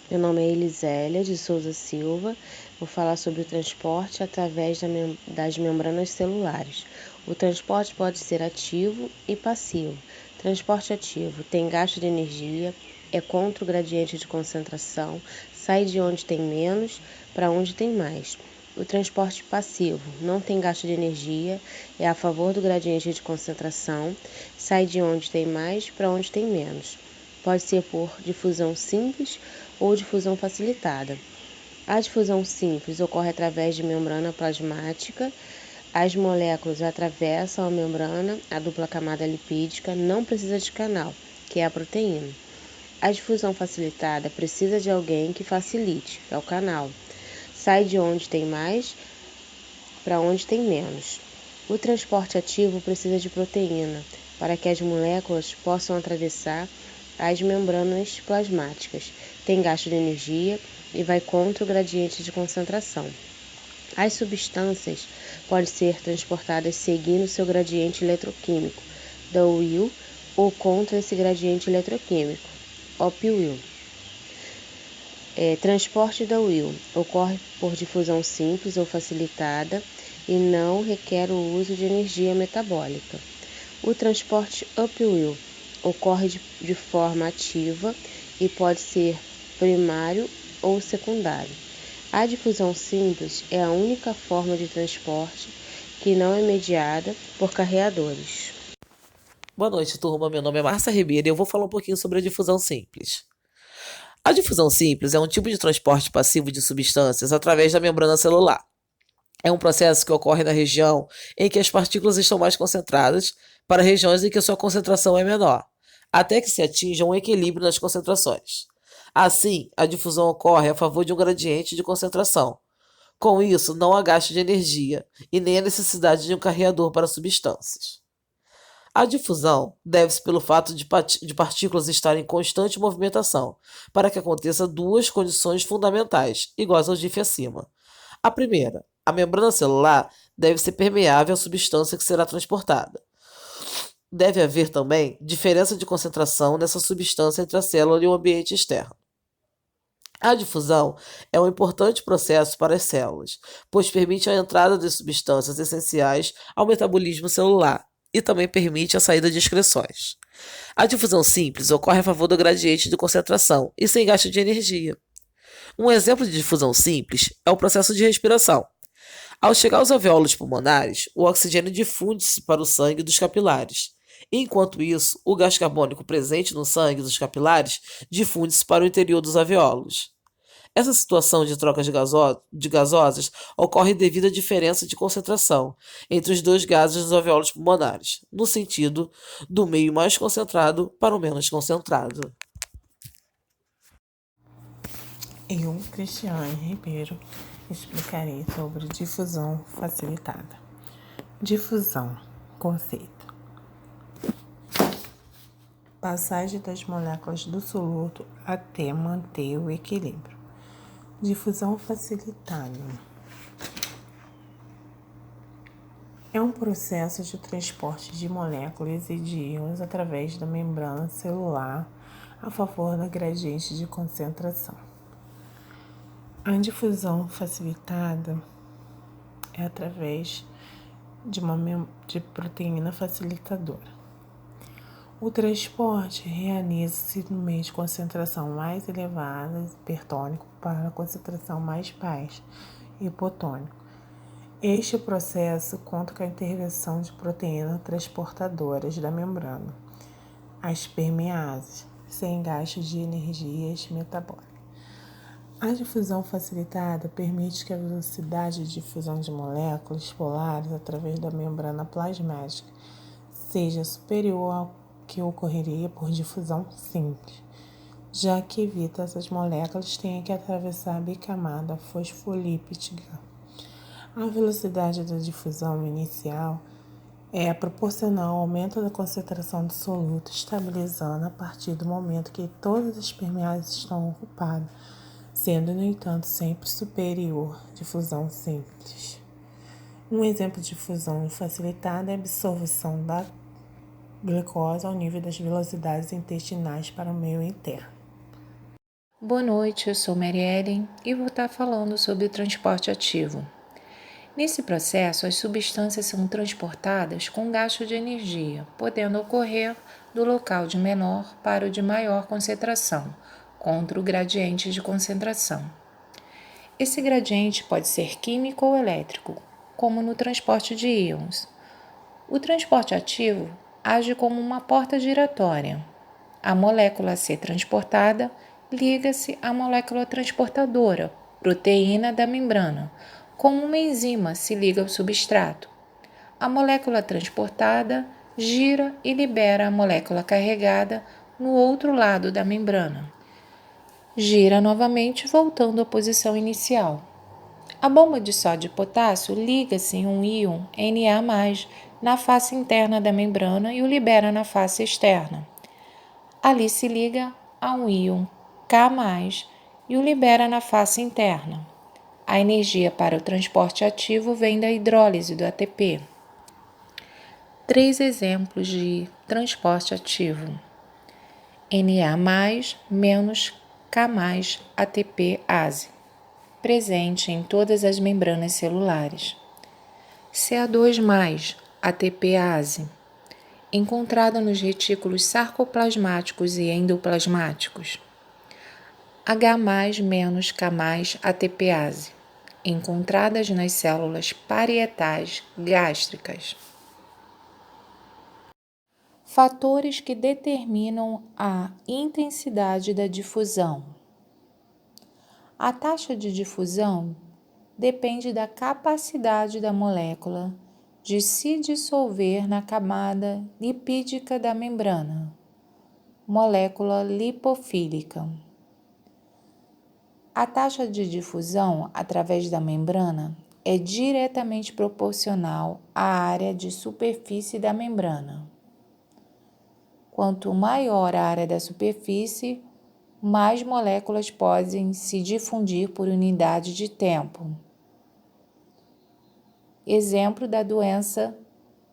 Meu nome é Elisélia de Souza Silva. Vou falar sobre o transporte através das membranas celulares. O transporte pode ser ativo e passivo. Transporte ativo tem gasto de energia, é contra o gradiente de concentração, sai de onde tem menos para onde tem mais. O transporte passivo não tem gasto de energia, é a favor do gradiente de concentração, sai de onde tem mais para onde tem menos. Pode ser por difusão simples ou difusão facilitada. A difusão simples ocorre através de membrana plasmática. As moléculas atravessam a membrana, a dupla camada lipídica não precisa de canal, que é a proteína. A difusão facilitada precisa de alguém que facilite, que é o canal. Sai de onde tem mais para onde tem menos. O transporte ativo precisa de proteína para que as moléculas possam atravessar as membranas plasmáticas. Tem gasto de energia e vai contra o gradiente de concentração. As substâncias podem ser transportadas seguindo seu gradiente eletroquímico, downwill, ou contra esse gradiente eletroquímico, upwill. Transporte downwill ocorre por difusão simples ou facilitada e não requer o uso de energia metabólica. O transporte upwill ocorre de forma ativa e pode ser primário ou secundário. A difusão simples é a única forma de transporte que não é mediada por carreadores. Boa noite, turma. Meu nome é Márcia Ribeiro e eu vou falar um pouquinho sobre a difusão simples. A difusão simples é um tipo de transporte passivo de substâncias através da membrana celular. É um processo que ocorre na região em que as partículas estão mais concentradas para regiões em que sua concentração é menor, até que se atinja um equilíbrio nas concentrações. Assim, a difusão ocorre a favor de um gradiente de concentração. Com isso, não há gasto de energia e nem a necessidade de um carreador para substâncias. A difusão deve-se pelo fato de partículas estarem em constante movimentação, para que aconteça duas condições fundamentais, iguais ao dif acima. A primeira, a membrana celular deve ser permeável à substância que será transportada. Deve haver também diferença de concentração nessa substância entre a célula e o ambiente externo. A difusão é um importante processo para as células, pois permite a entrada de substâncias essenciais ao metabolismo celular e também permite a saída de excreções. A difusão simples ocorre a favor do gradiente de concentração e sem gasto de energia. Um exemplo de difusão simples é o processo de respiração. Ao chegar aos alvéolos pulmonares, o oxigênio difunde-se para o sangue dos capilares. Enquanto isso, o gás carbônico presente no sangue dos capilares difunde-se para o interior dos alvéolos. Essa situação de troca de gasosas ocorre devido à diferença de concentração entre os dois gases dos alvéolos pulmonares, no sentido do meio mais concentrado para o menos concentrado. Eu, Cristiane Ribeiro, explicarei sobre difusão facilitada. Difusão, conceito. Passagem das moléculas do soluto até manter o equilíbrio. Difusão facilitada é um processo de transporte de moléculas e de íons através da membrana celular a favor da gradiente de concentração. A difusão facilitada é através de proteína facilitadora. O transporte realiza-se no meio de concentração mais elevada, hipertônico, para a concentração mais baixa, hipotônico. Este processo conta com a intervenção de proteínas transportadoras da membrana, as permeases, sem gasto de energias metabólicas. A difusão facilitada permite que a velocidade de difusão de moléculas polares através da membrana plasmática seja superior ao que ocorreria por difusão simples, já que evita essas moléculas tenham que atravessar a bicamada fosfolípida. A velocidade da difusão inicial é proporcional ao aumento da concentração do soluto, estabilizando a partir do momento que todas as permeases estão ocupadas, sendo, no entanto, sempre superior à difusão simples. Um exemplo de difusão facilitada é a absorção da glicose ao nível das velocidades intestinais para o meio interno. Boa noite, eu sou Mary Ellen e vou estar falando sobre o transporte ativo. Nesse processo, as substâncias são transportadas com gasto de energia, podendo ocorrer do local de menor para o de maior concentração, contra o gradiente de concentração. Esse gradiente pode ser químico ou elétrico, como no transporte de íons. O transporte ativo age como uma porta giratória. A molécula a ser transportada liga-se à molécula transportadora, proteína da membrana, como uma enzima se liga ao substrato. A molécula transportada gira e libera a molécula carregada no outro lado da membrana. Gira novamente, voltando à posição inicial. A bomba de sódio e potássio liga-se em um íon Na+, na face interna da membrana e o libera na face externa. Ali se liga a um íon K+, e o libera na face interna. A energia para o transporte ativo vem da hidrólise do ATP. 3 exemplos de transporte ativo: Na+, menos K+, ATP-ase, presente em todas as membranas celulares. Ca2+, ATP-ase, encontrada nos retículos sarcoplasmáticos e endoplasmáticos. H+, menos K+, ATP-ase, encontradas nas células parietais gástricas. Fatores que determinam a intensidade da difusão. A taxa de difusão depende da capacidade da molécula de se dissolver na camada lipídica da membrana, molécula lipofílica. A taxa de difusão através da membrana é diretamente proporcional à área de superfície da membrana. Quanto maior a área da superfície, mais moléculas podem se difundir por unidade de tempo. Exemplo da doença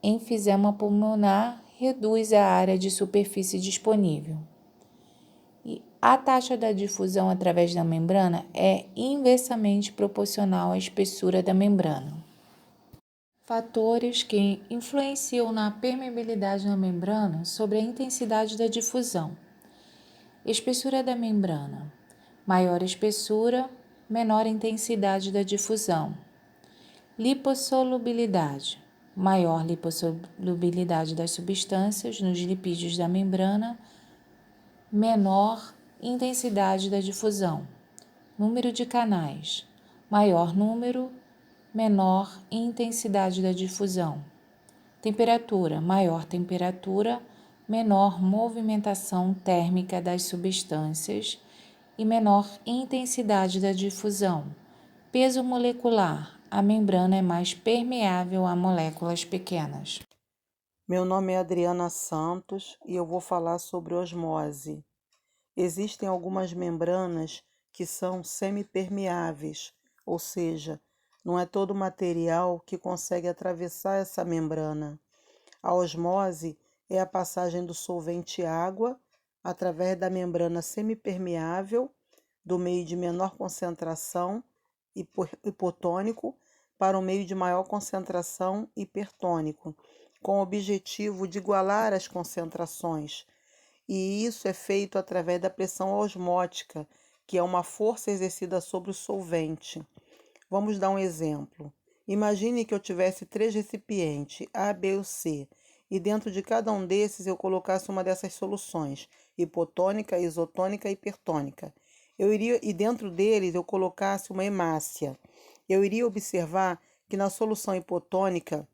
enfisema pulmonar reduz a área de superfície disponível. E a taxa da difusão através da membrana é inversamente proporcional à espessura da membrana. Fatores que influenciam na permeabilidade da membrana sobre a intensidade da difusão. Espessura da membrana. Maior espessura, menor intensidade da difusão. Lipossolubilidade. Maior lipossolubilidade das substâncias nos lipídios da membrana, menor intensidade da difusão. Número de canais. Maior número, menor intensidade da difusão. Temperatura. Maior temperatura, menor movimentação térmica das substâncias e menor intensidade da difusão. Peso molecular. A membrana é mais permeável a moléculas pequenas. Meu nome é Adriana Santos e eu vou falar sobre osmose. Existem algumas membranas que são semipermeáveis, ou seja, não é todo material que consegue atravessar essa membrana. A osmose é a passagem do solvente água através da membrana semipermeável do meio de menor concentração hipotônico para o meio de maior concentração hipertônico, com o objetivo de igualar as concentrações. E isso é feito através da pressão osmótica, que é uma força exercida sobre o solvente. Vamos dar um exemplo. Imagine que eu tivesse 3 recipientes, A, B ou C, e dentro de cada um desses eu colocasse uma dessas soluções, hipotônica, isotônica e hipertônica. E dentro deles eu colocasse uma hemácia. Eu iria observar que na solução hipotônica,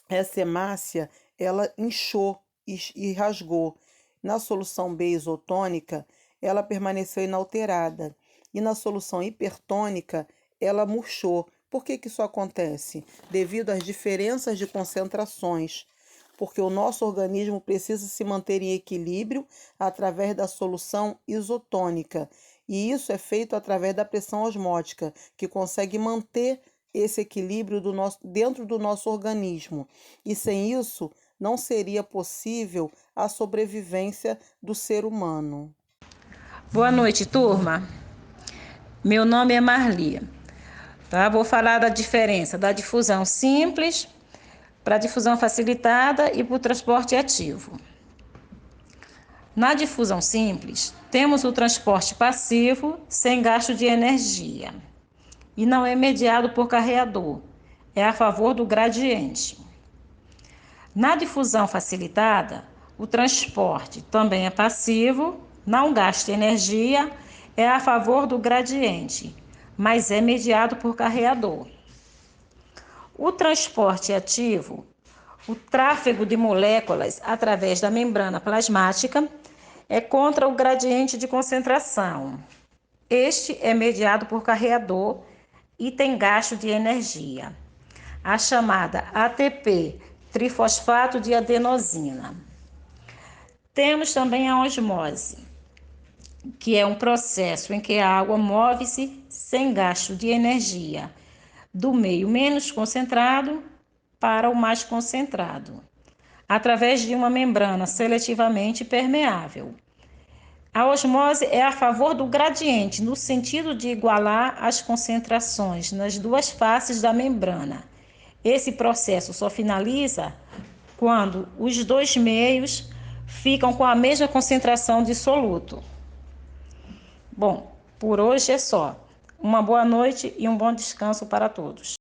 essa hemácia, ela inchou e rasgou. Na solução B isotônica, ela permaneceu inalterada. E na solução hipertônica, ela murchou. Por que isso acontece? Devido às diferenças de concentrações. Porque o nosso organismo precisa se manter em equilíbrio através da solução isotônica. E isso é feito através da pressão osmótica, que consegue manter esse equilíbrio dentro do nosso organismo. E sem isso, não seria possível a sobrevivência do ser humano. Boa noite, turma. Meu nome é Marli. Tá? Vou falar da diferença da difusão simples para a difusão facilitada e para o transporte ativo. Na difusão simples, temos o transporte passivo sem gasto de energia e não é mediado por carreador, é a favor do gradiente. Na difusão facilitada, o transporte também é passivo, não gasta energia, é a favor do gradiente, mas é mediado por carreador. O transporte ativo, o tráfego de moléculas através da membrana plasmática, é contra o gradiente de concentração. Este é mediado por carreador e tem gasto de energia. A chamada ATP, trifosfato de adenosina. Temos também a osmose, que é um processo em que a água move-se sem gasto de energia, do meio menos concentrado para o mais concentrado, através de uma membrana seletivamente permeável. A osmose é a favor do gradiente, no sentido de igualar as concentrações nas duas faces da membrana. Esse processo só finaliza quando os dois meios ficam com a mesma concentração de soluto. Bom, por hoje é só. Uma boa noite e um bom descanso para todos.